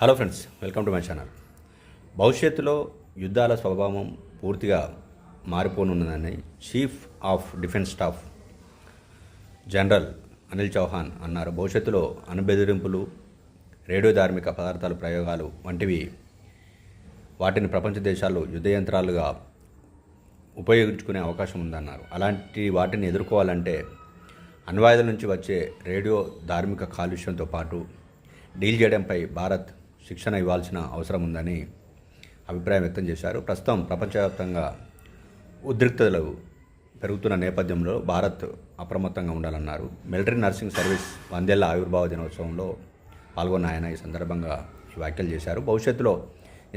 Hello friends, welcome to my channel. భవిష్యత్తులో యుద్ధాల స్వభావం పూర్తిగా మారిపోనున్నదని chief of defence staff general Anil Chauhan అన్నారు. భవిష్యత్తులో అణుబెదిరింపులు, రేడియో ధార్మిక పదార్థాల ప్రయోగాలు వంటివి వాటిని ప్రపంచ దేశాలు యుద్ధ యంత్రాలుగా ఉపయోగించుకునే అవకాశం ఉందన్నారు. అలాంటి వాటిని ఎదుర్కోవాలంటే అణ్వాయుధాల నుంచి వచ్చే రేడియో ధార్మిక కాలుష్యంతో పాటు డీల్ చేయడంపై భారత్ శిక్షణ ఇవ్వాల్సిన అవసరం ఉందని అభిప్రాయం వ్యక్తం చేశారు. ప్రస్తుతం ప్రపంచవ్యాప్తంగా ఉద్రిక్తతలు పెరుగుతున్న నేపథ్యంలో భారత్ అప్రమత్తంగా ఉండాలన్నారు. మిలిటరీ నర్సింగ్ సర్వీస్ 100 ఏళ్ల ఆవిర్భావ దినోత్సవంలో పాల్గొన్న ఆయన ఈ సందర్భంగా ఈ వ్యాఖ్యలు చేశారు. భవిష్యత్తులో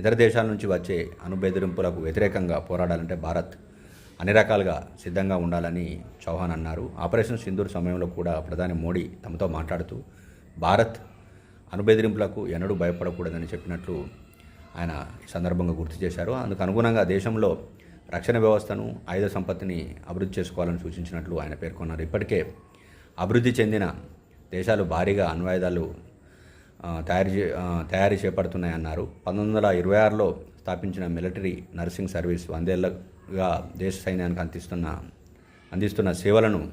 ఇతర దేశాల నుంచి వచ్చే అణుబెదిరింపులకు వ్యతిరేకంగా పోరాడాలంటే భారత్ అన్ని రకాలుగా సిద్ధంగా ఉండాలని చౌహాన్ అన్నారు. ఆపరేషన్ సింధూర్ సమయంలో కూడా ప్రధాని మోడీ తమతో మాట్లాడుతూ భారత్ అణుబెదిరింపులకు ఎన్నడూ భయపడకూడదని చెప్పినట్లు ఆయన ఈ సందర్భంగా గుర్తు చేశారు. అందుకు అనుగుణంగా దేశంలో రక్షణ వ్యవస్థను, ఆయుధ సంపత్తిని అభివృద్ధి చేసుకోవాలని సూచించినట్లు ఆయన పేర్కొన్నారు. ఇప్పటికే అభివృద్ధి చెందిన దేశాలు భారీగా అణ్వాయుధాలు తయారీ చేపడుతున్నాయన్నారు. 1926లో స్థాపించిన మిలిటరీ నర్సింగ్ సర్వీస్ 100 ఏళ్లుగా దేశ సైన్యానికి అందిస్తున్న సేవలను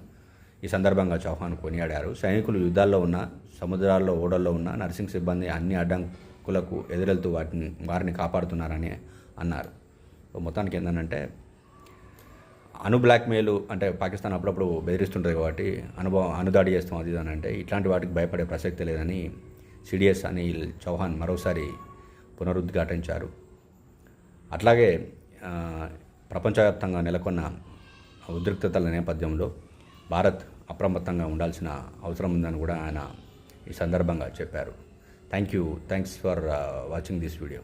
ఈ సందర్భంగా చౌహాన్ కొనియాడారు. సైనికులు యుద్ధాల్లో ఉన్న, సముద్రాల్లో, ఓడల్లో ఉన్న నర్సింగ్ సిబ్బంది అన్ని అడ్డంకులకు ఎదురెళ్తూ వారిని కాపాడుతున్నారని అన్నారు. మొత్తానికి ఏంటంటే బ్లాక్మెయిల్ అంటే పాకిస్తాన్ అప్పుడప్పుడు బెదిరిస్తుంటుంది కాబట్టి అణుదాడి చేస్తాం అది అని అంటే ఇట్లాంటి వాటికి భయపడే ప్రసక్తి లేదని సిడిఎస్ అనిల్ చౌహాన్ మరోసారి పునరుద్ఘాటించారు. అట్లాగే ప్రపంచవ్యాప్తంగా నెలకొన్న ఉద్రిక్తతల నేపథ్యంలో భారత్ అప్రమత్తంగా ఉండాల్సిన అవసరం ఉందని కూడా ఆయన ఈ సందర్భంగా చెప్పారు. Thanks for watching this video.